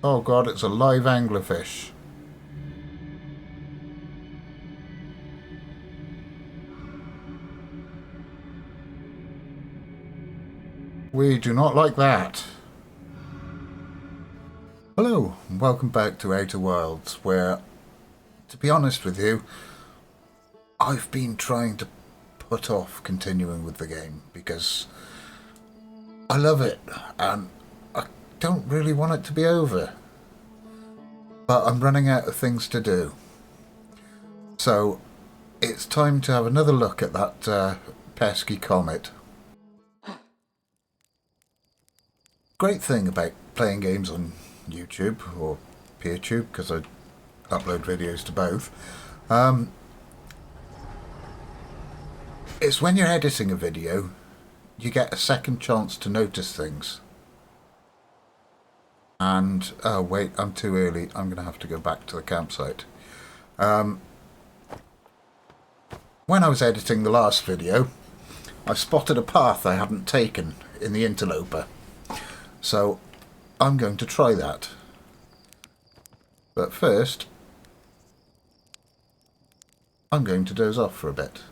Oh god, it's a live anglerfish. We do not like that. Hello, and welcome back to Outer Worlds, where, to be honest with you, I've been trying to put off continuing with the game because I love it and I don't really want it to be over. But I'm running out of things to do. So it's time to have another look at that pesky comet. Great thing about playing games on YouTube or PeerTube, because I upload videos to both, is when you're editing a video, you get a second chance to notice things. And, oh wait, I'm too early. I'm going to have to go back to the campsite. When I was editing the last video, I spotted a path I hadn't taken in the interloper. So, I'm going to try that. But first, I'm going to doze off for a bit.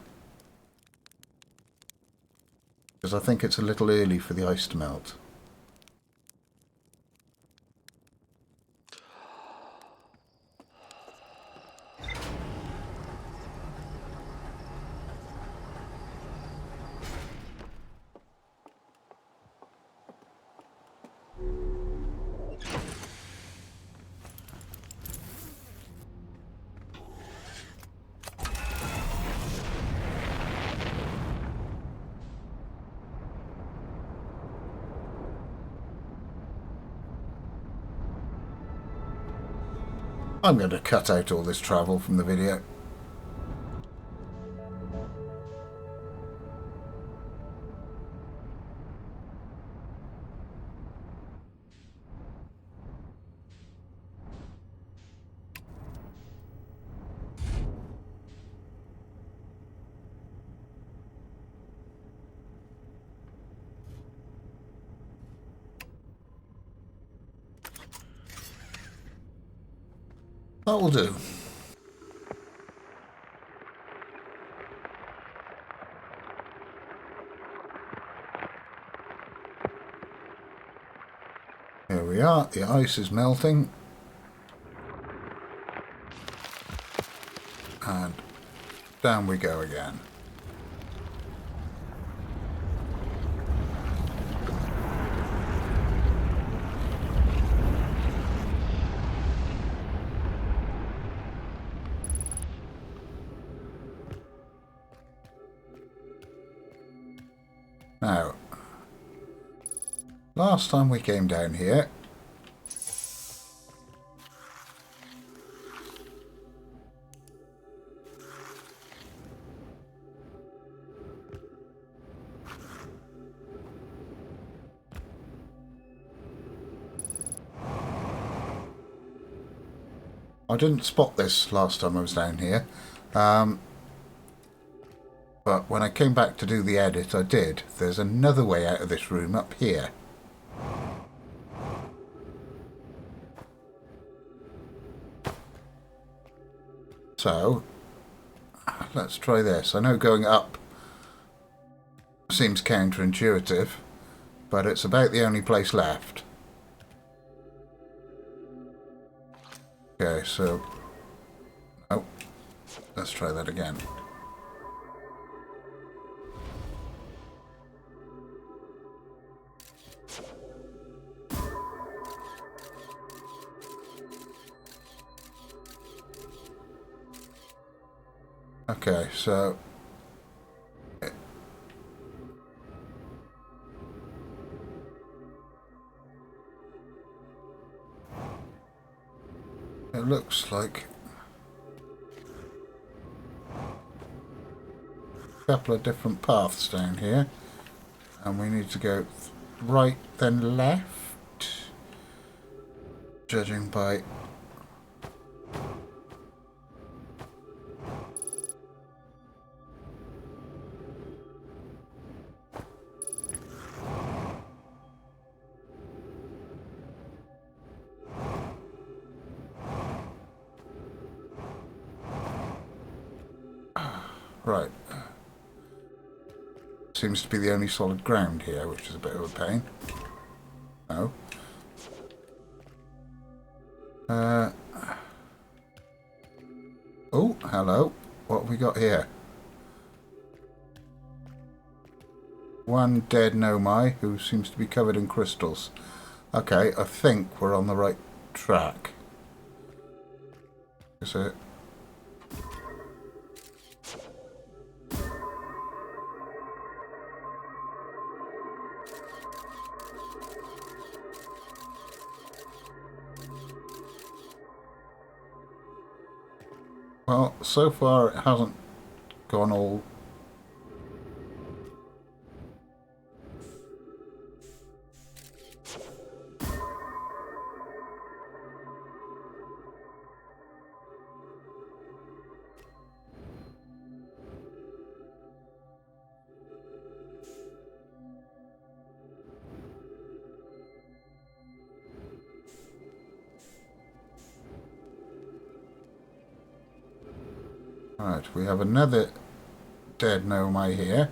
Because I think it's a little early for the ice to melt. I'm going to cut out all this travel from the video. That will do. Here we are, the ice is melting. And down we go again. Now, last time we came down here, I didn't spot this last time I was down here, but when I came back to do the edit I did. There's another way out of this room up here. So, let's try this. I know going up seems counterintuitive, but it's about the only place left. Okay, so... oh, let's try that again. Okay, so... it looks like a couple of different paths down here, and we need to go right then left, judging by Right. Seems to be the only solid ground here, which is a bit of a pain. No. Oh, hello. What have we got here? One dead Nomai who seems to be covered in crystals. Okay, I think we're on the right track. Is it? Well, so far it hasn't gone all... Right, we have another dead Nomai here.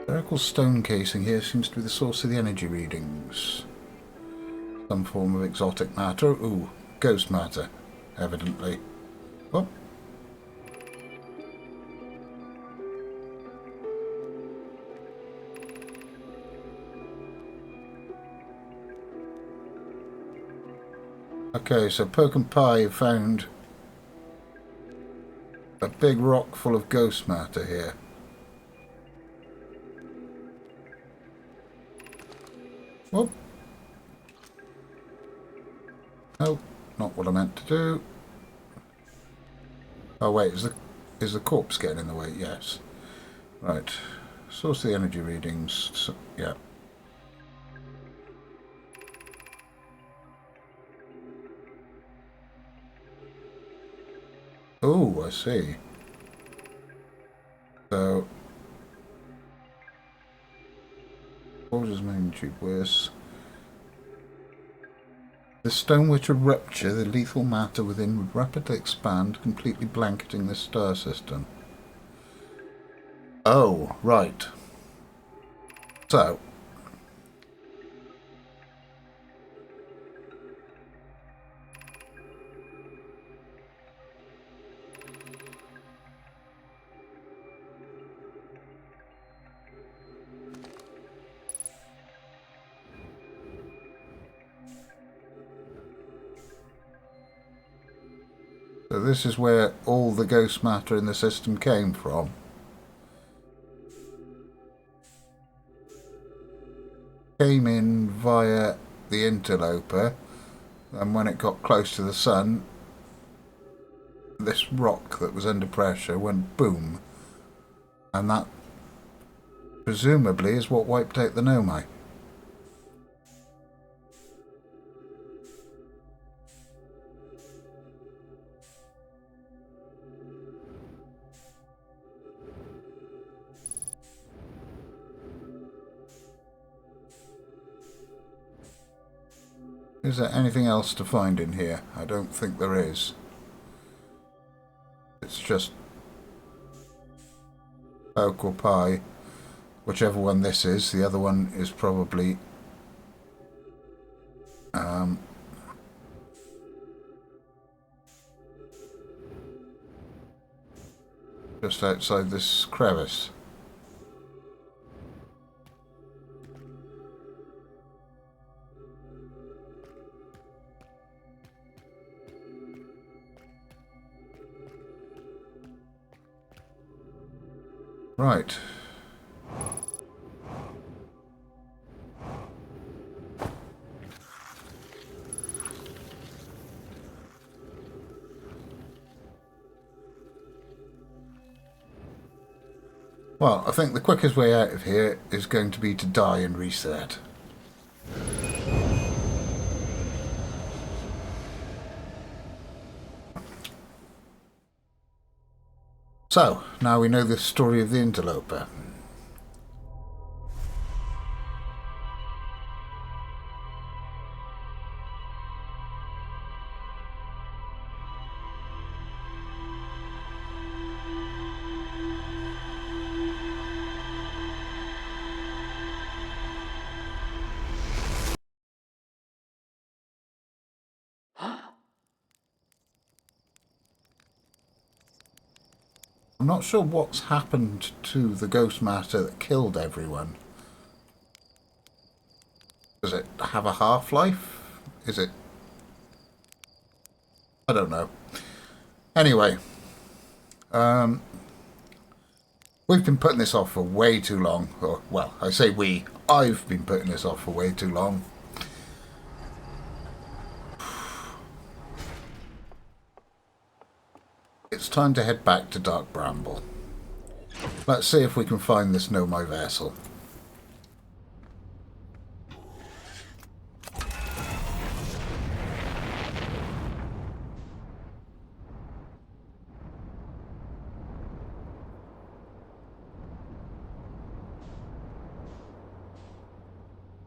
Spherical stone casing here seems to be the source of the energy readings. Some form of exotic matter. Ooh, ghost matter, evidently. Oh. Okay, so Poke and Pie found a big rock full of ghost matter here. Whoop. No, not what I meant to do. Oh wait, is the corpse getting in the way? Yes. Right. Source of the energy readings. So, yeah. Oh, I see. So, what was his main tube? Where's the stone were to rupture, the lethal matter within would rapidly expand, completely blanketing the star system. Oh, right. So, this is where all the ghost matter in the system came from. Came in via the interloper, and when it got close to the sun, this rock that was under pressure went boom, and that presumably is what wiped out the Nomai. Is there anything else to find in here? I don't think there is. It's just Poke or Pie, whichever one this is. The other one is probably just outside this crevice. Right. Well, I think the quickest way out of here is going to be to die and reset. So, now we know the story of the interloper. I'm not sure what's happened to the ghost matter that killed everyone. Does it have a half-life? Is it... I don't know. Anyway, we've been putting this off for way too long. Or, well, I say we. I've been putting this off for way too long. It's time to head back to Dark Bramble. Let's see if we can find this Know My Vessel.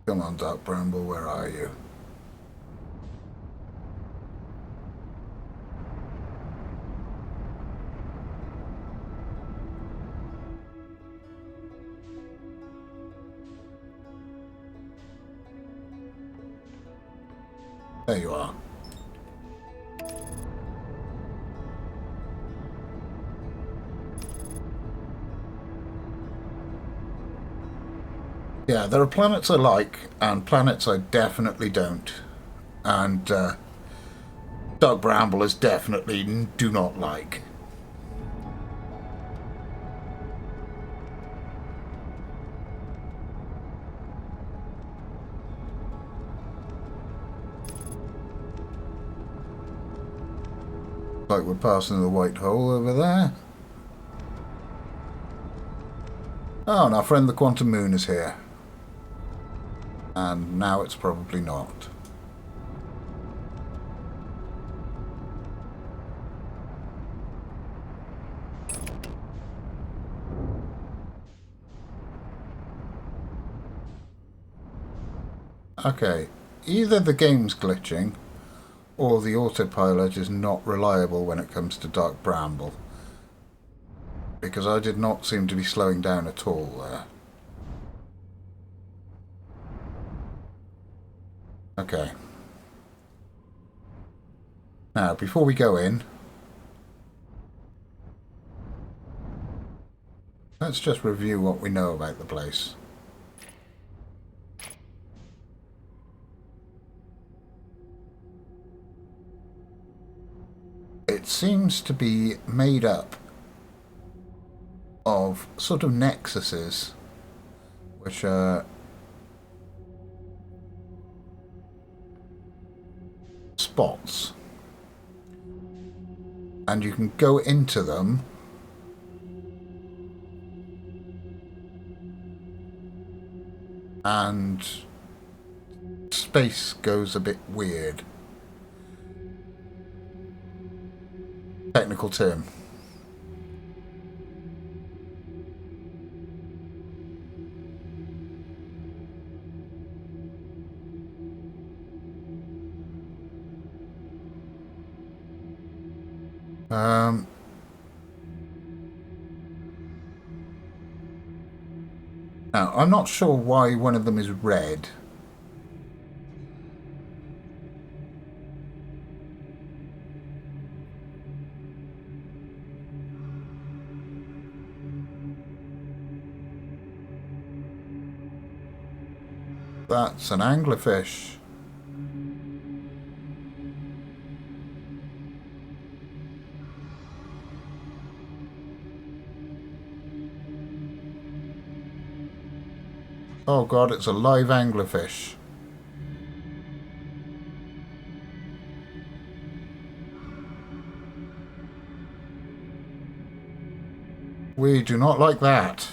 Come on, Dark Bramble, where are you? There you are. Yeah, there are planets I like, and planets I definitely don't. And Dark Bramble is definitely do not like. Like we're passing the white hole over there. Oh, and our friend the Quantum Moon is here. And now it's probably not. Okay, either the game's glitching or the autopilot is not reliable when it comes to Dark Bramble. Because I did not seem to be slowing down at all there. Okay. Now, before we go in, let's just review what we know about the place. It seems to be made up of sort of nexuses, which are spots. And you can go into them and space goes a bit weird. Technical term. Now, I'm not sure why one of them is red. That's an anglerfish. Oh god, it's a live anglerfish. We do not like that.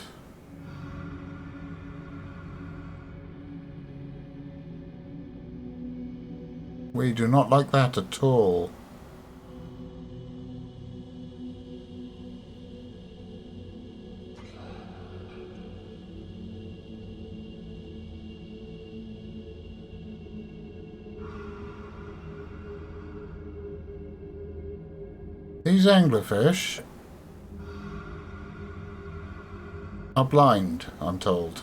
We do not like that at all. These anglerfish are blind, I'm told.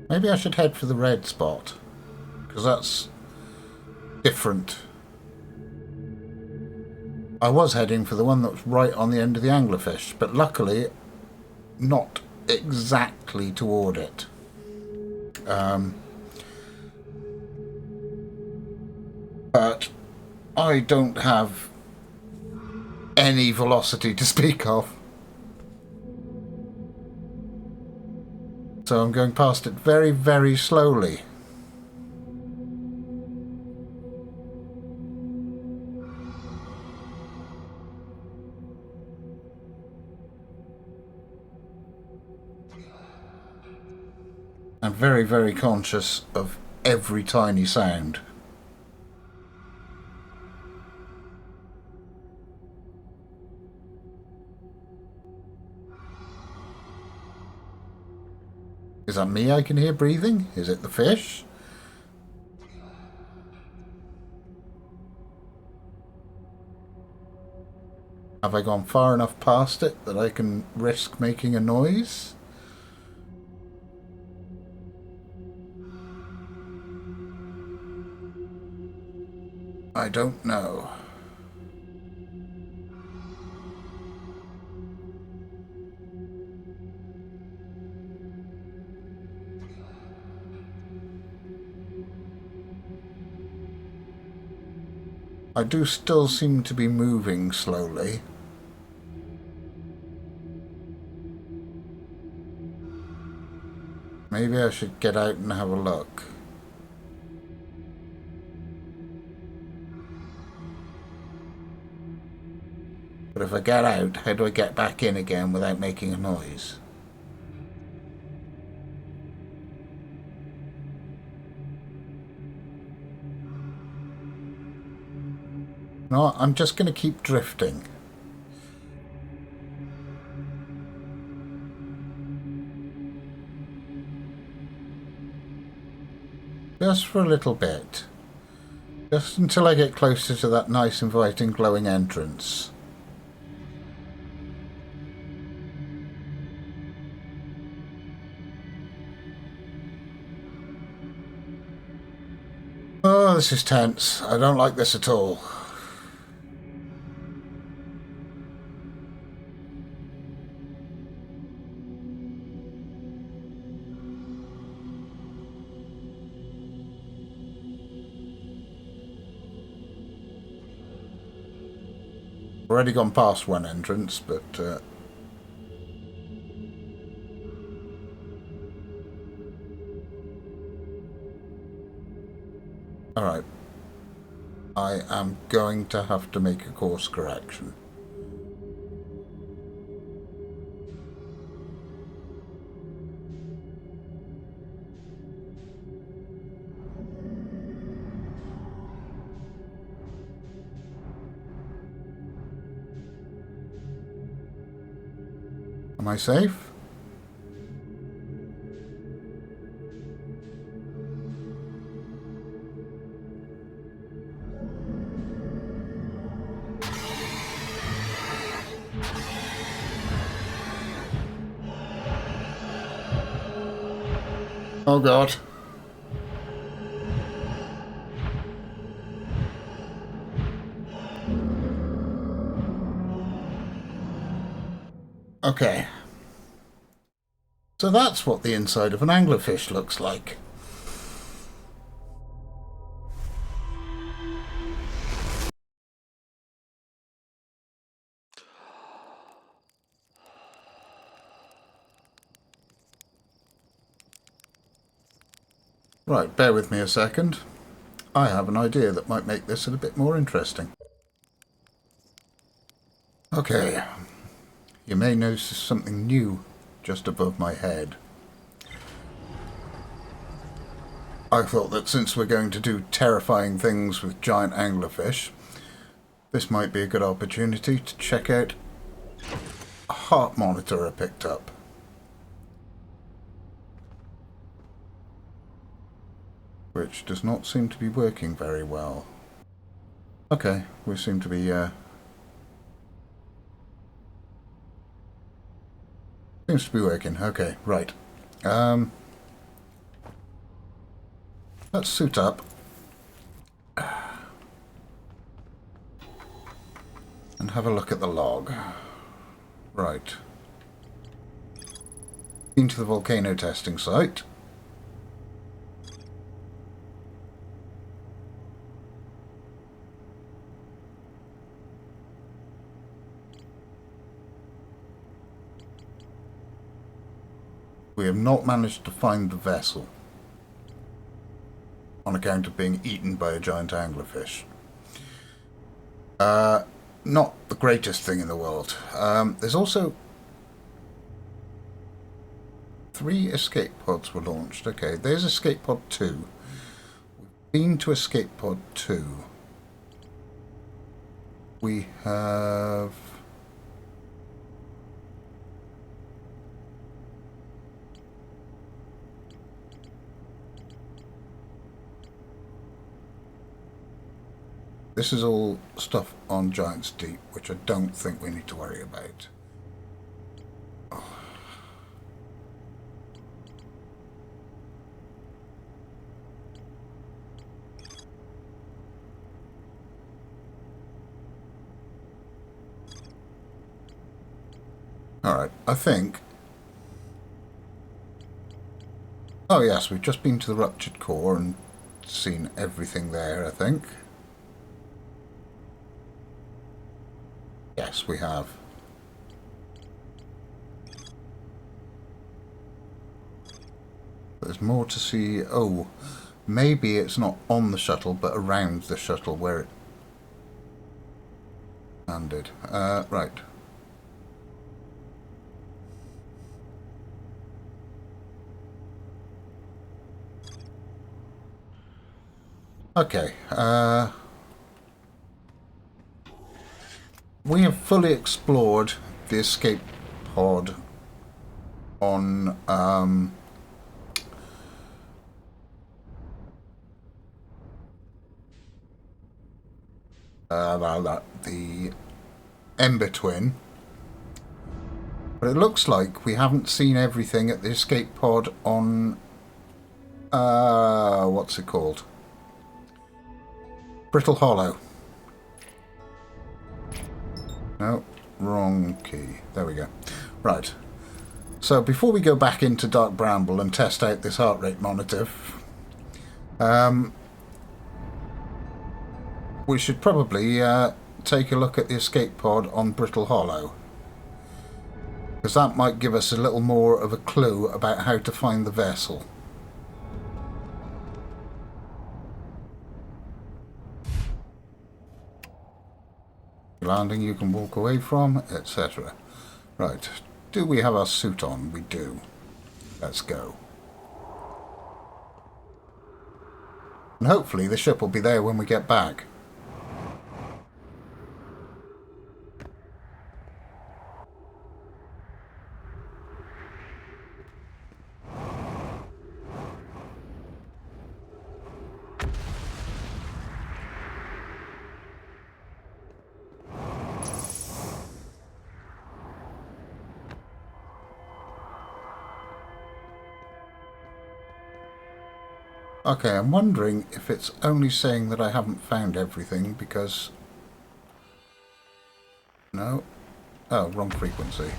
Maybe I should head for the red spot, because that's different. I was heading for the one that was right on the end of the anglerfish, but luckily not exactly toward it. But I don't have any velocity to speak of. So I'm going past it very, very slowly. I'm very, very conscious of every tiny sound. Is that me I can hear breathing? Is it the fish? Have I gone far enough past it that I can risk making a noise? I don't know. I do still seem to be moving slowly. Maybe I should get out and have a look. But if I get out, how do I get back in again without making a noise? No, I'm just going to keep drifting. Just for a little bit. Just until I get closer to that nice, inviting, glowing entrance. Oh, this is tense. I don't like this at all. Already gone past one entrance, but alright. I am going to have to make a course correction. Am I safe? Oh God. Okay. So that's what the inside of an anglerfish looks like. Right, bear with me a second. I have an idea that might make this a bit more interesting. Okay. You may notice something new just above my head. I thought that since we're going to do terrifying things with giant anglerfish, this might be a good opportunity to check out a heart monitor I picked up. Which does not seem to be working very well. Okay, we seem to be seems to be working. Okay, right. Let's suit up and have a look at the log. Right. Into the volcano testing site. We have not managed to find the vessel on account of being eaten by a giant anglerfish. Not the greatest thing in the world. There's also 3 escape pods were launched. Okay, there's escape pod 2. We've been to escape pod 2. We have... This is all stuff on Giant's Deep, which I don't think we need to worry about. Oh. Alright, I think... Oh yes, we've just been to the ruptured core and seen everything there, I think. Yes, we have. There's more to see. Oh, maybe it's not on the shuttle, but around the shuttle where it landed. Right. Okay. We have fully explored the escape pod on the Ember Twin, but it looks like we haven't seen everything at the escape pod on what's it called? Brittle Hollow. No, wrong key. There we go. Right. So before we go back into Dark Bramble and test out this heart rate monitor, we should probably take a look at the escape pod on Brittle Hollow, because that might give us a little more of a clue about how to find the vessel. Landing you can walk away from, etc. Right. Do we have our suit on? We do. Let's go. And hopefully the ship will be there when we get back. Okay, I'm wondering if it's only saying that I haven't found everything because... No. Oh, wrong frequency.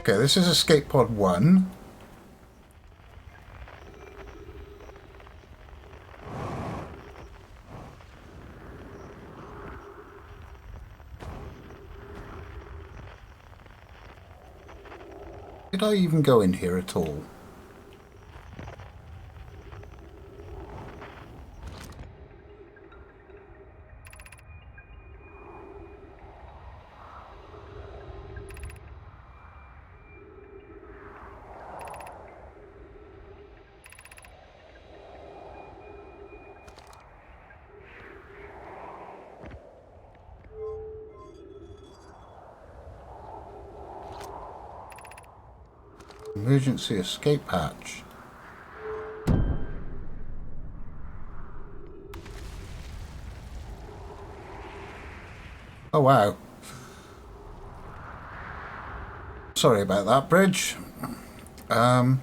Okay, this is escape pod 1. Did I even go in here at all? Emergency escape hatch. Oh wow. Sorry about that, bridge. Well,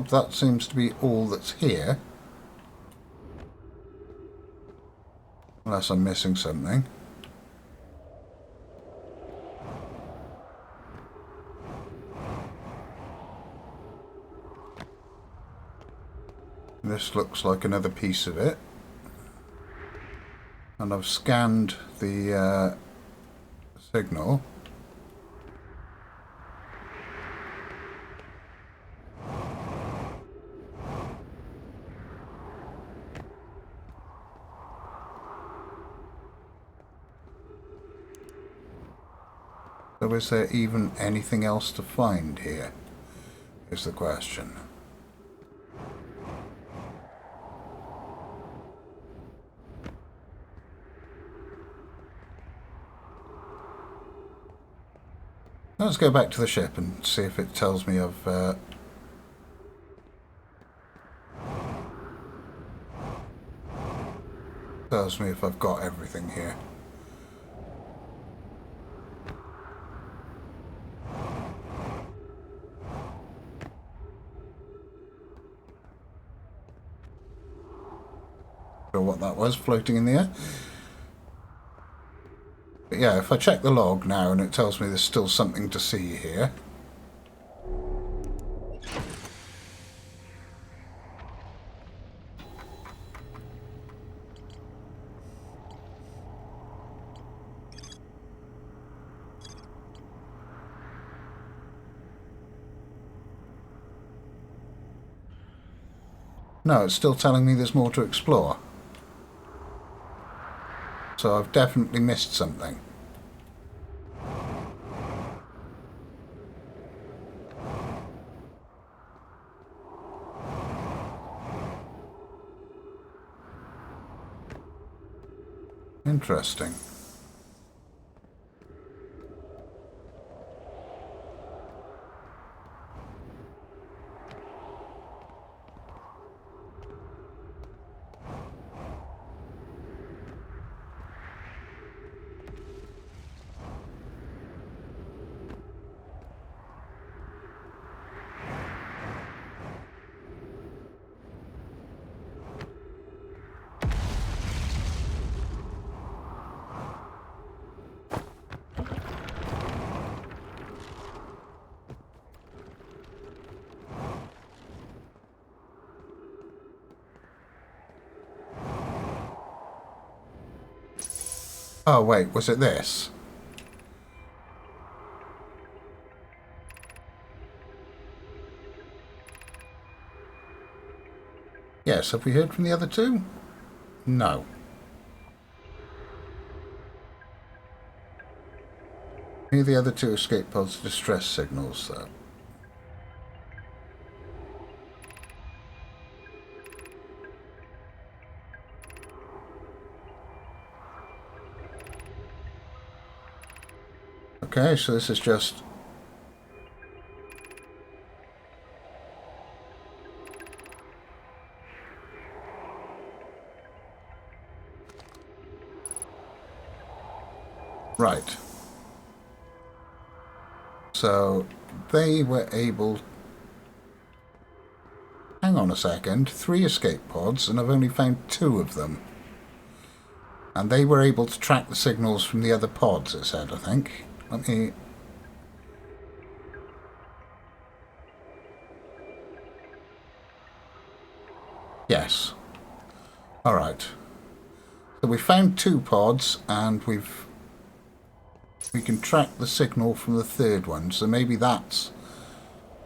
that seems to be all that's here. Unless I'm missing something. This looks like another piece of it. And I've scanned the signal. So is there even anything else to find here? Is the question. Let's go back to the ship and see if it tells me I've tells me if I've got everything here. Or what that was floating in the air. But yeah, if I check the log now and it tells me there's still something to see here. No, it's still telling me there's more to explore. So I've definitely missed something. Interesting. Oh wait, was it this? Yes, have we heard from the other two? No. Hear the other two escape pods' distress signals, though. Okay, so this is just... Right. So, they were able... Hang on a second. 3 escape pods, and I've only found 2 of them. And they were able to track the signals from the other pods, it said, I think. Let me... Yes. Alright. So we found 2 pods, and we can track the signal from the 3rd one, so maybe that's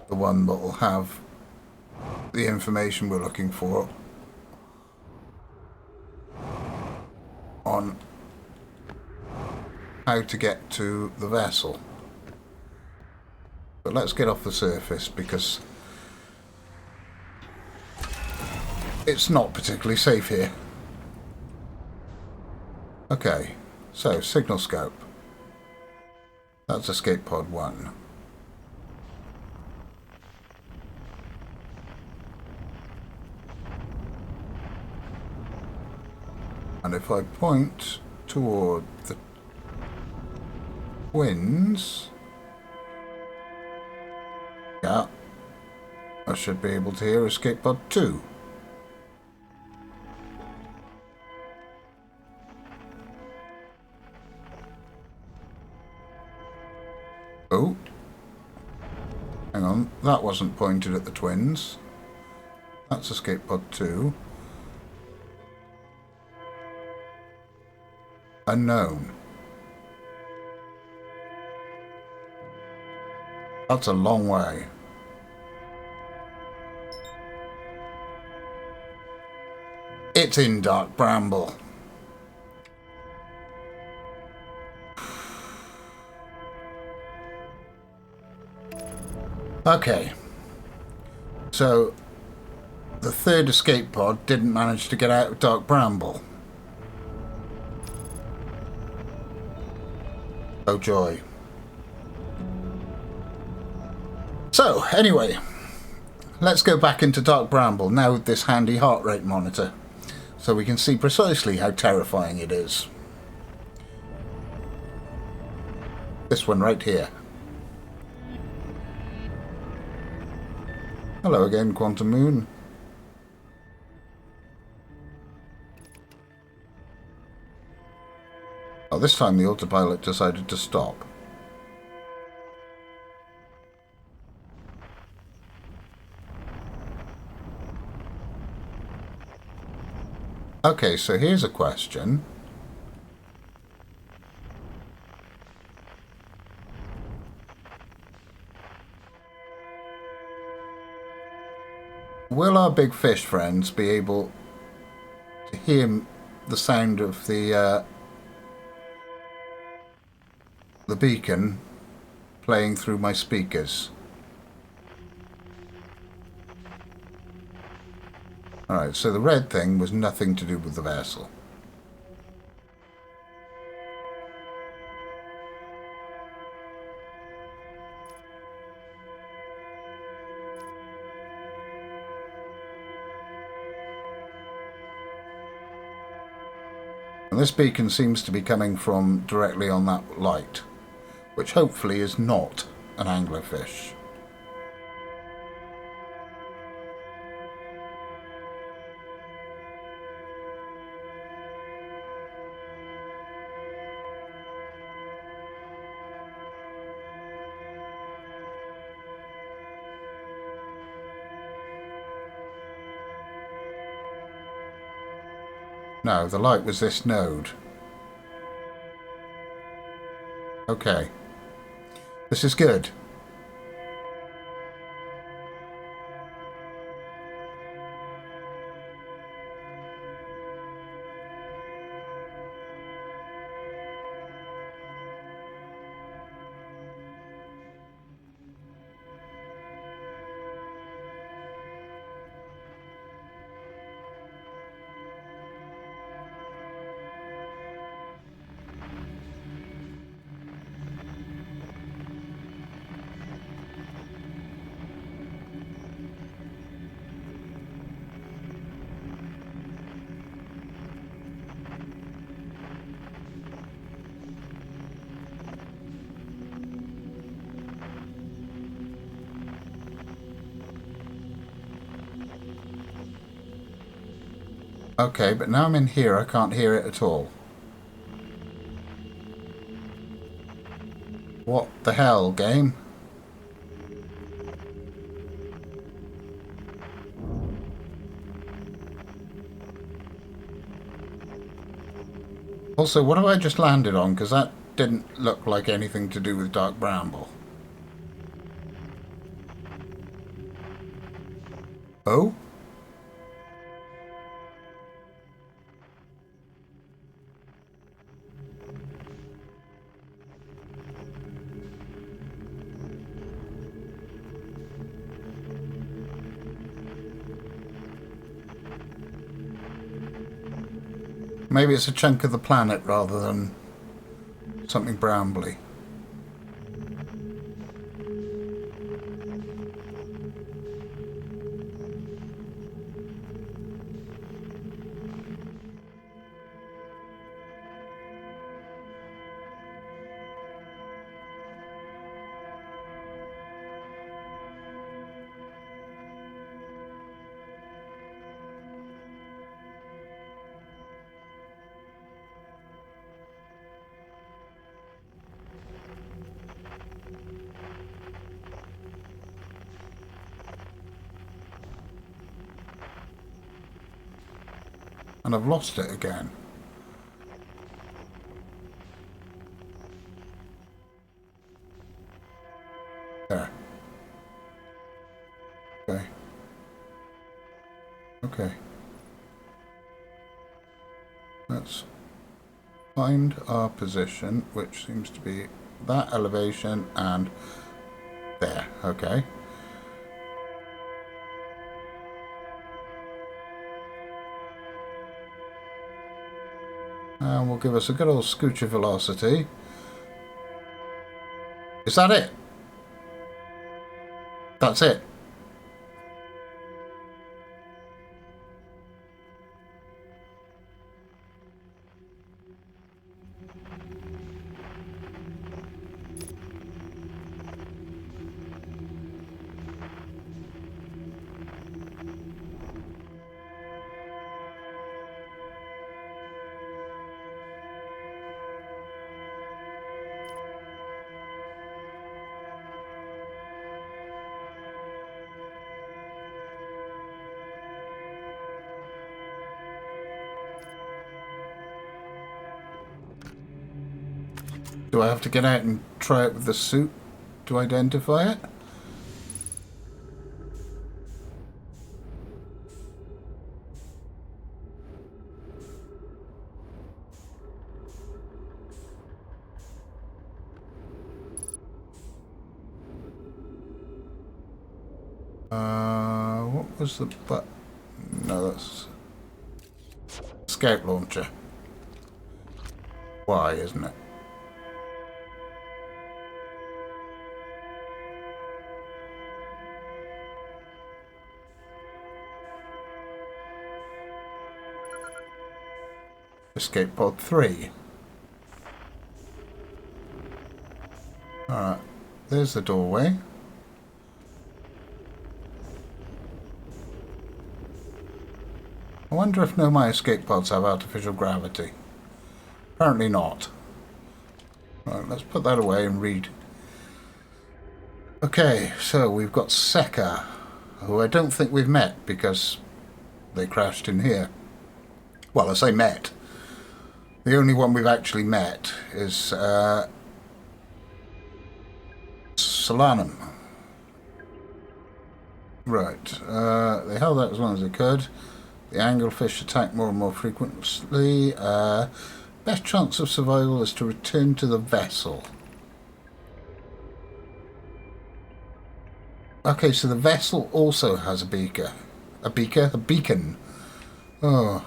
the one that will have the information we're looking for on how to get to the vessel. But let's get off the surface because it's not particularly safe here. Okay, So, signal scope. That's escape pod 1. And if I point toward the twins, yeah, I should be able to hear escape pod 2. Oh, hang on, that wasn't pointed at the twins. That's escape pod 2. Unknown. That's a long way. It's in Dark Bramble. Okay. So, the third escape pod didn't manage to get out of Dark Bramble. Oh joy. So, anyway, let's go back into Dark Bramble now with this handy heart rate monitor, so we can see precisely how terrifying it is. This one right here. Hello again, Quantum Moon. Oh, this time the autopilot decided to stop. Okay, so here's a question. Will our big fish friends be able to hear the sound of the beacon playing through my speakers? Alright, so the red thing was nothing to do with the vessel. And this beacon seems to be coming from directly on that light, which hopefully is not an anglerfish. No, the light was this node. Okay. This is good. Okay, but now I'm in here, I can't hear it at all. What the hell, game? Also, what have I just landed on? Because that didn't look like anything to do with Dark Bramble. Oh? Maybe it's a chunk of the planet rather than something brambly. And I've lost it again. There. Okay. Okay. Let's find our position, which seems to be that elevation and there. Okay. And we'll give us a good old scooch of velocity. Is that it? That's it. Do I have to get out and try it with the suit to identify it? What was the button? No, that's scout launcher. Y, isn't it? Escape pod 3. Alright, there's the doorway. I wonder if no of my escape pods have artificial gravity. Apparently not. Right, let's put that away and read. Okay, so we've got Sekka, who I don't think we've met because they crashed in here. Well, I say met. The only one we've actually met is Solanum. Right, they held out as long as they could. The anglefish attack more and more frequently. Best chance of survival is to return to the vessel. Okay, so the vessel also has a beaker. A beaker? A beacon. Oh.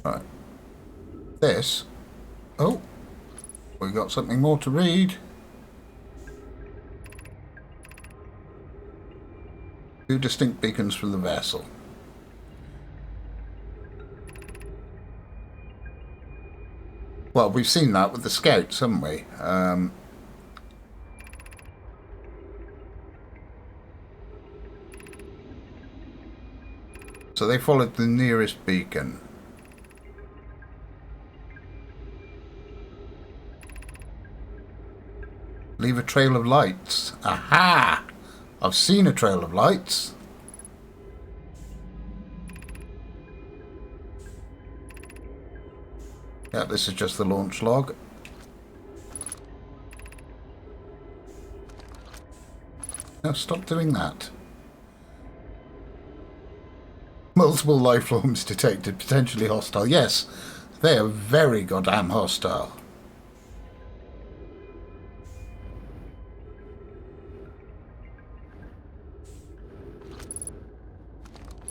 Right. This. Oh. We got something more to read. Two distinct beacons from the vessel. Well, we've seen that with the scouts, haven't we? So they followed the nearest beacon. Leave a trail of lights. Aha! I've seen a trail of lights. Yeah, this is just the launch log. Now stop doing that. Multiple life forms detected, potentially hostile. Yes, they are very goddamn hostile.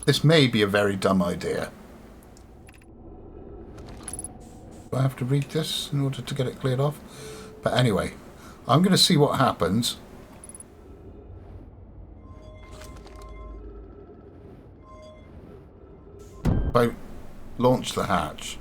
This may be a very dumb idea. Do I have to read this in order to get it cleared off? But anyway, I'm going to see what happens. If I launch the hatch.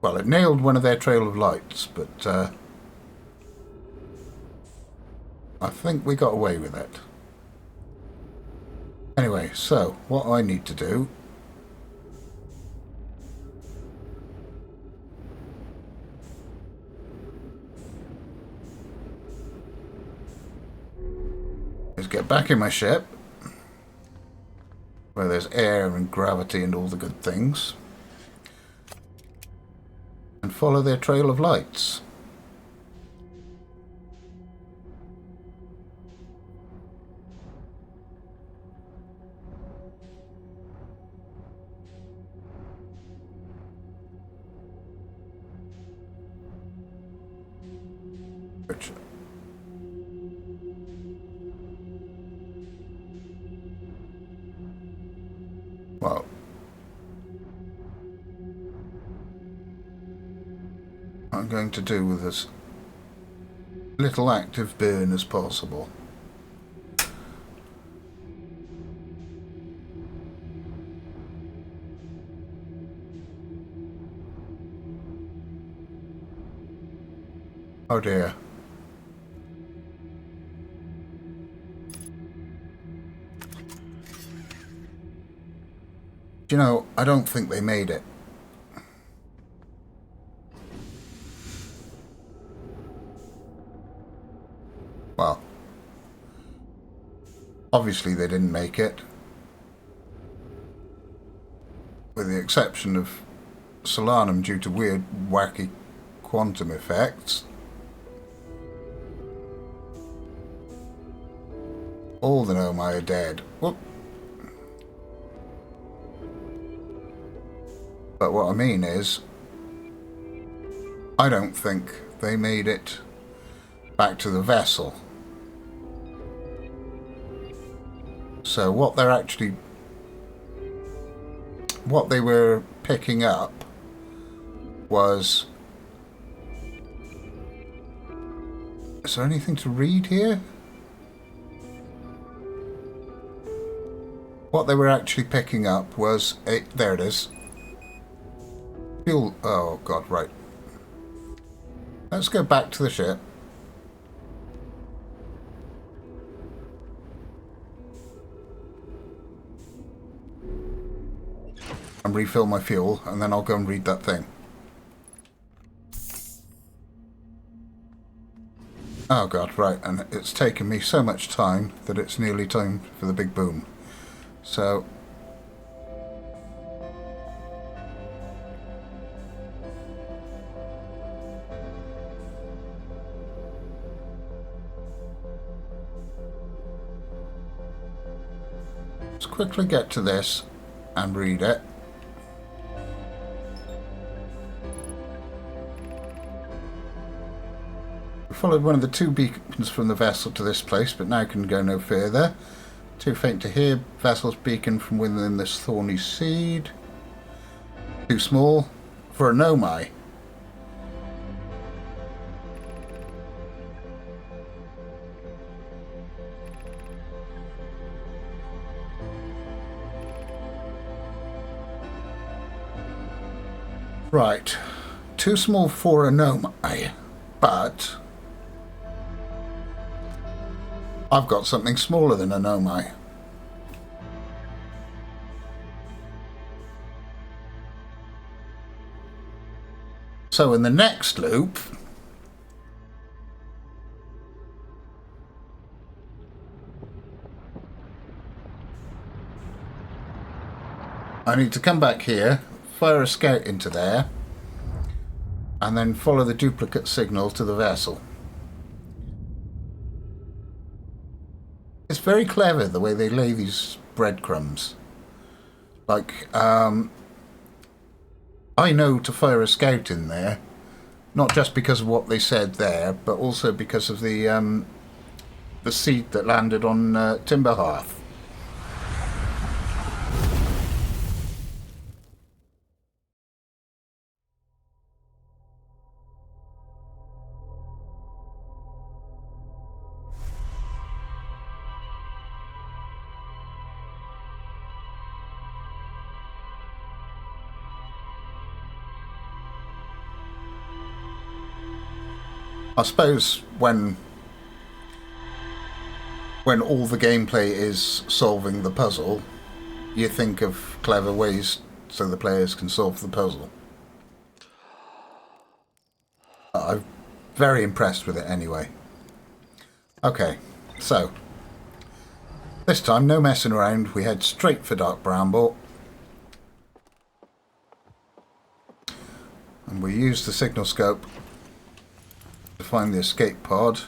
Well, it nailed one of their trail of lights, but I think we got away with it. Anyway, so what I need to do is get back in my ship, where there's air and gravity and all the good things, and follow their trail of lights. Which, well, I'm going to do with as little active burn as possible. Oh dear. You know, I don't think they made it. Well, obviously they didn't make it. With the exception of Solanum due to weird, wacky quantum effects. All the Nomai are dead. Whoop. But what I mean is, I don't think they made it back to the vessel. So what they're actually, what they were picking up was, is there anything to read here? What they were actually picking up was, there it is. Fuel, oh god, right. Let's go back to the ship. And refill my fuel, and then I'll go and read that thing. Oh god, right, and it's taken me so much time that it's nearly time for the big boom. So let's quickly get to this and read it. We followed one of the two beacons from the vessel to this place, but now can go no further. Too faint to hear. Vessel's beacon from within this thorny seed. Too small for a Nomai. Right. Too small for a Nomai, but I've got something smaller than a Nomai. So in the next loop, I need to come back here, fire a scout into there, and then follow the duplicate signal to the vessel. It's very clever the way they lay these breadcrumbs. Like, I know to fire a scout in there, Not just because of what they said there, but also because of the seed that landed on Timber Hearth. I suppose when all the gameplay is solving the puzzle, you think of clever ways so the players can solve the puzzle. I'm very impressed with it anyway. Okay, so this time no messing around, we head straight for Dark Bramble. And we use the signal scope to find the escape pod.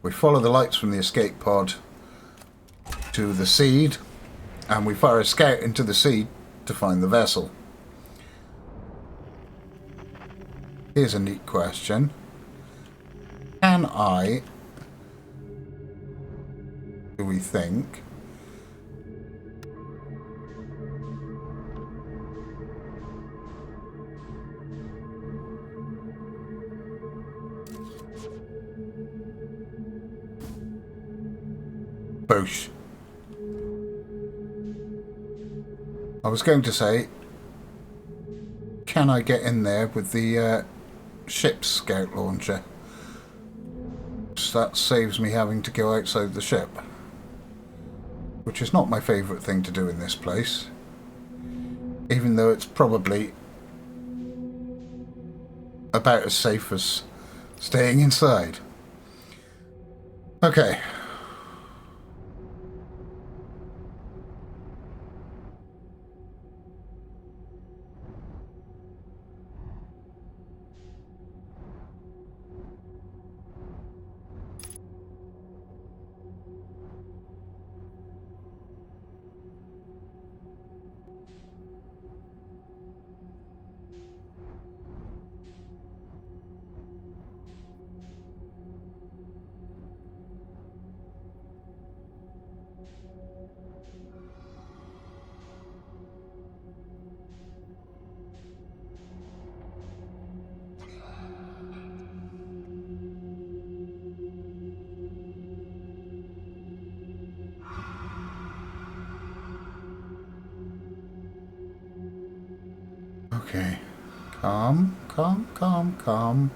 We follow the lights from the escape pod to the seed, and we fire a scout into the seed to find the vessel. Here's a neat question. Can I, do we think, boosh. I was going to say, can I get in there with the ship's scout launcher? So that saves me having to go outside the ship, which is not my favourite thing to do in this place, even though it's probably about as safe as staying inside. Okay. Okay. Calm, calm, calm, calm.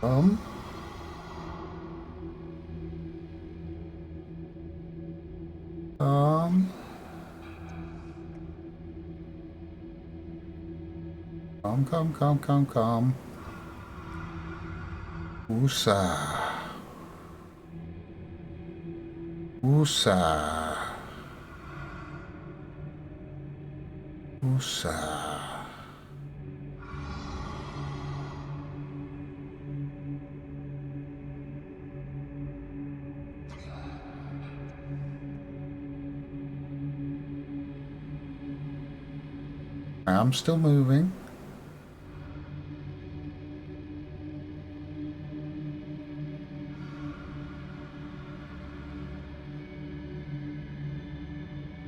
Calm. Calm. Calm, calm, calm, calm, calm. Woosah. Woosah. Woosah. I'm still moving.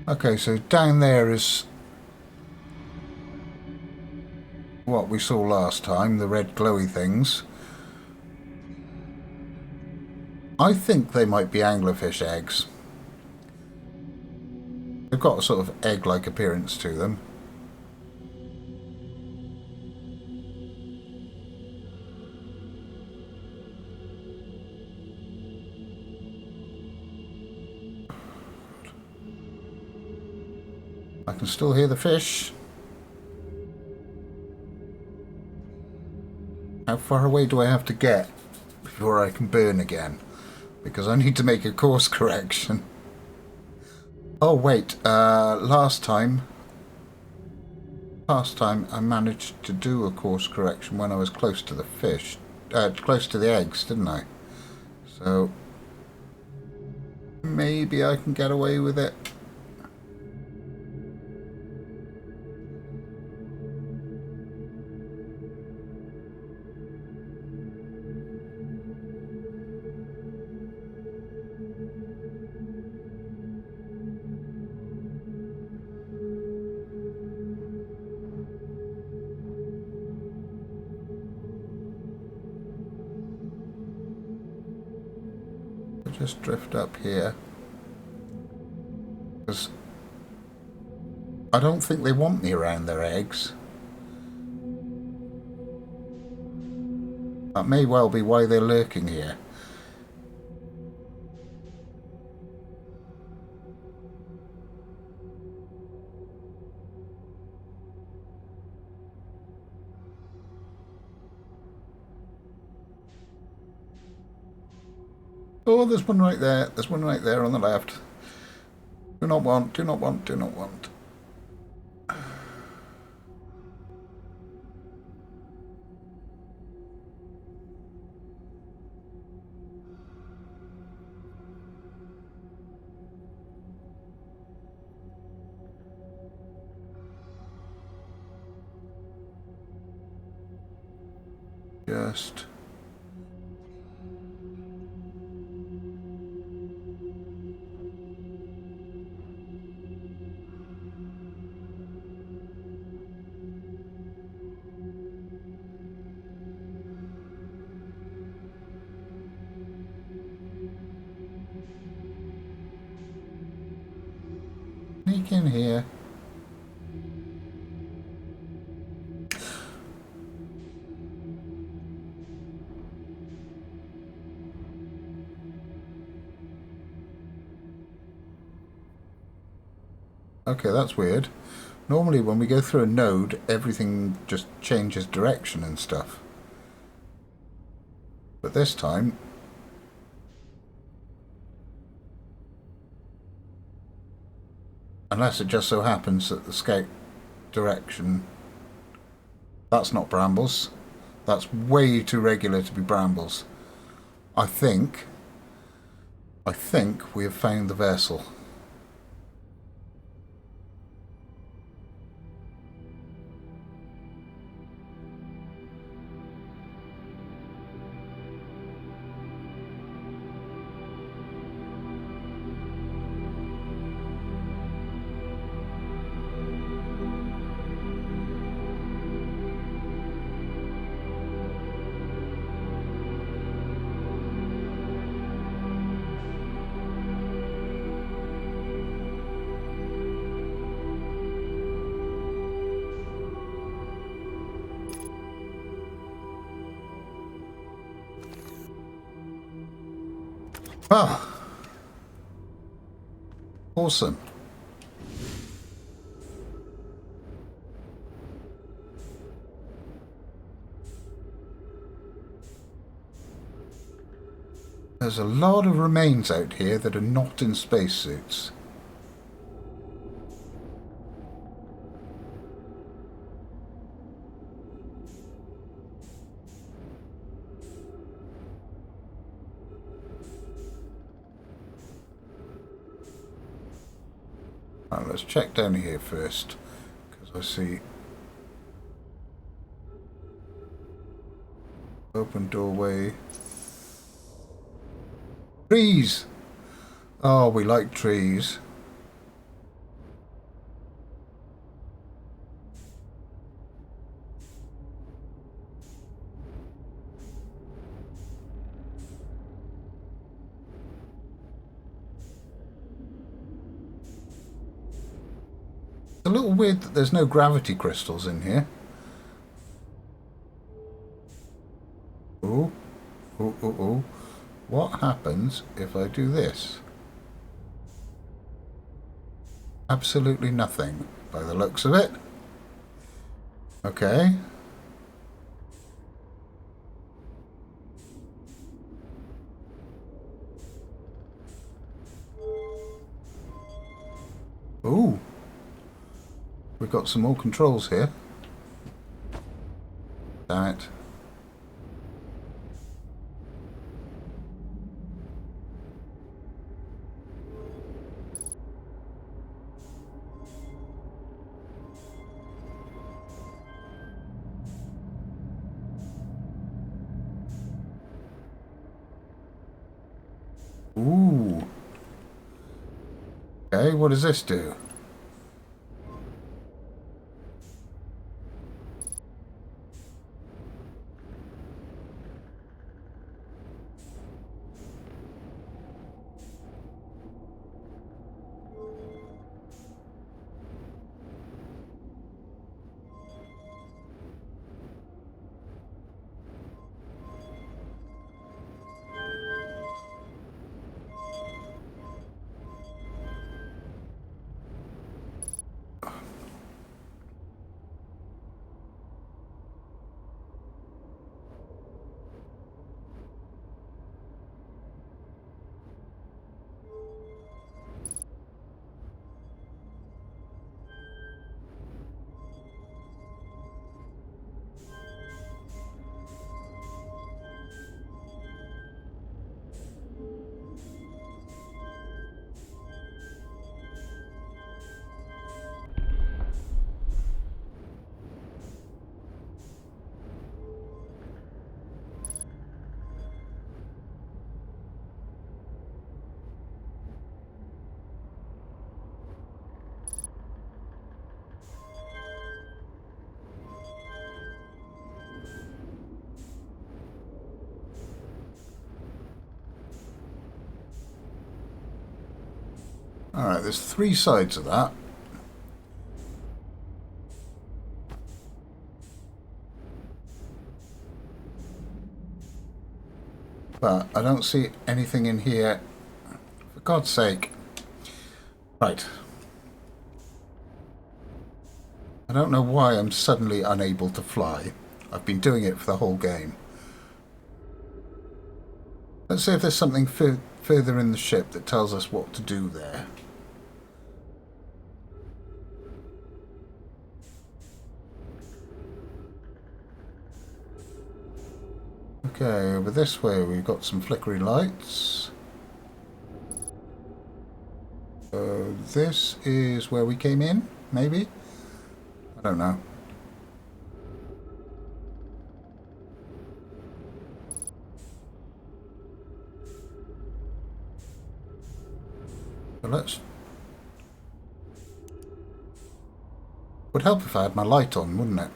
Okay, so down there is what we saw last time, the red glowy things. I think they might be anglerfish eggs. They've got a sort of egg-like appearance to them. I can still hear the fish. How far away do I have to get before I can burn again? Because I need to make a course correction. Oh wait, last time I managed to do a course correction when I was close to the fish. Close to the eggs, didn't I? So maybe I can get away with it. just drift up here. Because I don't think they want me around their eggs. That may well be why they're lurking here. Oh, there's one right there. There's one right there on the left. Do not want, do not want, do not want. Just... sneak in here. Okay, that's weird. Normally when we go through a node, everything just changes direction and stuff. But this time... unless it just so happens that the scout direction... That's not brambles. That's way too regular to be brambles. I think we have found the vessel. Ah, awesome. There's a lot of remains out here that are not in spacesuits. Right, let's check down here first, because I see open doorway. Trees! Oh, we like trees. It's a little weird that there's no gravity crystals in here. Ooh, ooh, ooh, ooh. What happens if I do this? Absolutely nothing, by the looks of it. Okay. Ooh. We've got some more controls here. Damn it. Ooh. Okay, what does this do? Alright, there's 3 sides of that. But I don't see anything in here. For God's sake. Right. I don't know why I'm suddenly unable to fly. I've been doing it for the whole game. Let's see if there's something further in the ship that tells us what to do there. Okay, over this way we've got some flickery lights. This is where we came in, maybe? I don't know. But let's... Would help if I had my light on, wouldn't it?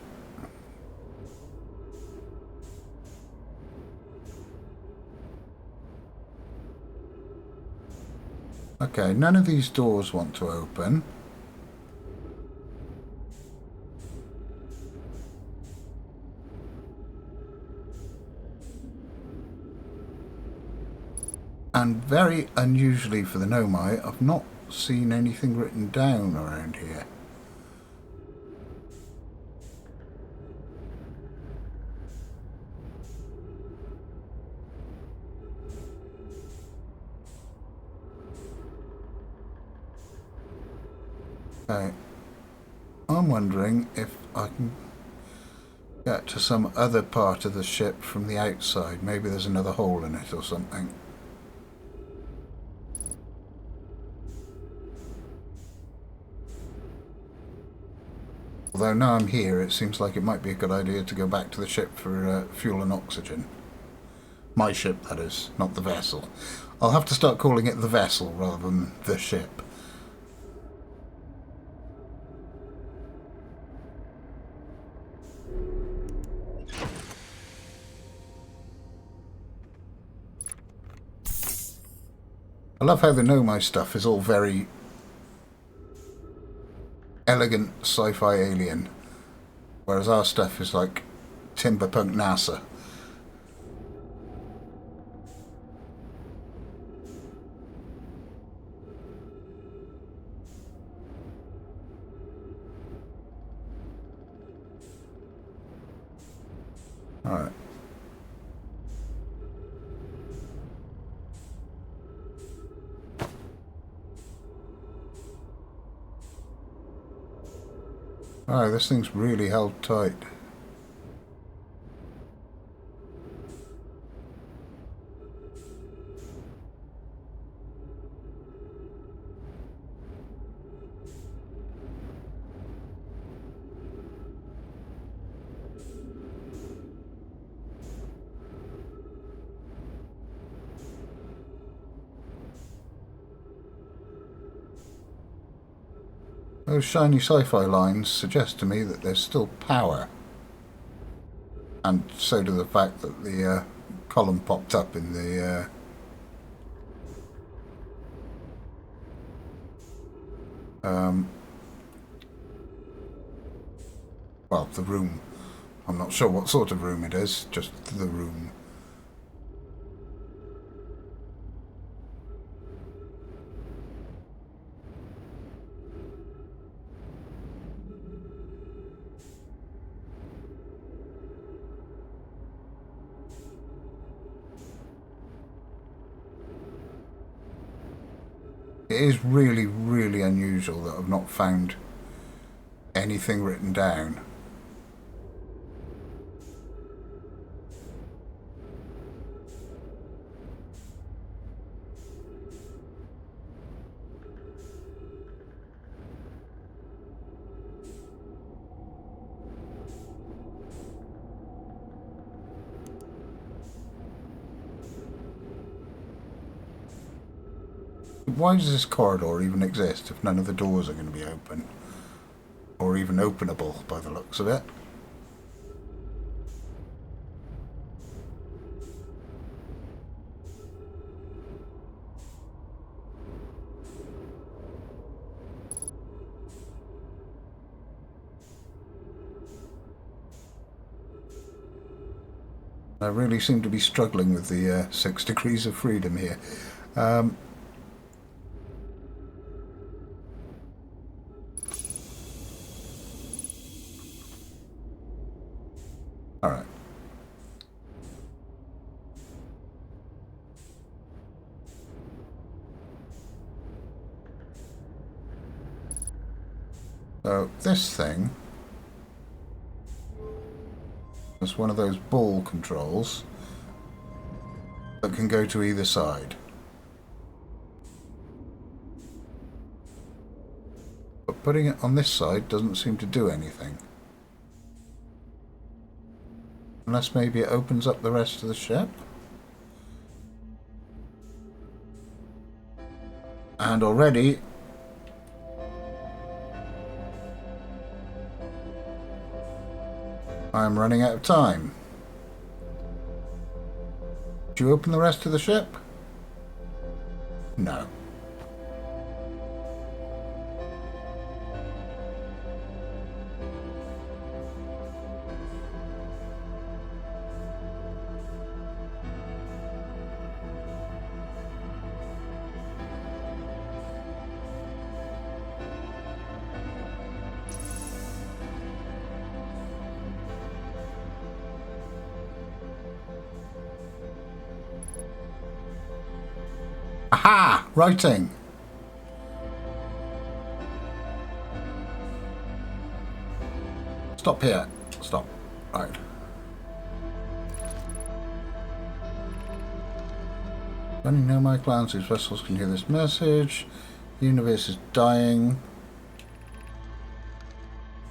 Okay, none of these doors want to open. And very unusually for the Nomai, I've not seen anything written down around here. Okay. I'm wondering if I can get to some other part of the ship from the outside. Maybe there's another hole in it or something. Although now I'm here, it seems like it might be a good idea to go back to the ship for fuel and oxygen. My ship, that is, not the vessel. I'll have to start calling it the vessel rather than the ship. I love how the Nomai stuff is all very elegant sci-fi alien, whereas our stuff is like timberpunk NASA. Alright. Oh, this thing's really held tight. Those shiny sci-fi lines suggest to me that there's still power. And so do the fact that the column popped up in the... well, the room. I'm not sure what sort of room it is, just the room. It is really, really unusual that I've not found anything written down. Why does this corridor even exist if none of the doors are going to be open? Or even openable by the looks of it. I really seem to be struggling with the 6 degrees of freedom here. Um, Alright. So this thing is one of those ball controls that can go to either side. But putting it on this side doesn't seem to do anything. Unless maybe it opens up the rest of the ship. And already I'm running out of time. Do you open the rest of the ship? No. Aha! Writing! Stop here. Stop. Right. Running no my clowns whose vessels can hear this message. The universe is dying.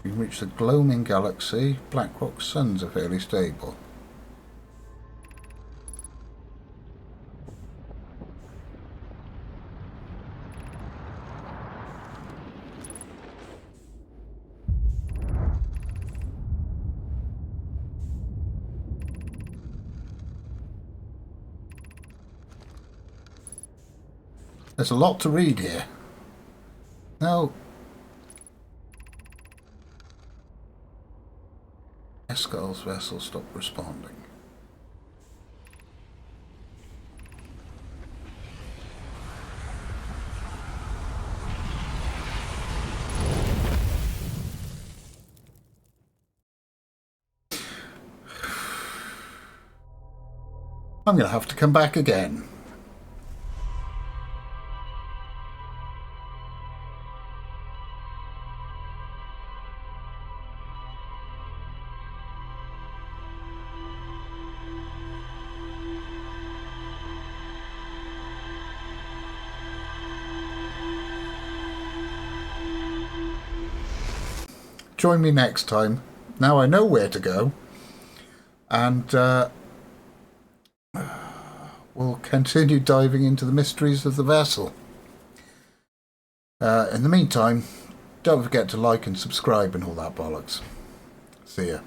You can reach the gloaming galaxy. Blackrock suns are fairly stable. There's a lot to read here. Now, Escal's vessel stopped responding. I'm going to have to come back again. Join me next time. Now I know where to go. And we'll continue diving into the mysteries of the vessel. In the meantime, don't forget to like and subscribe and all that bollocks. See ya.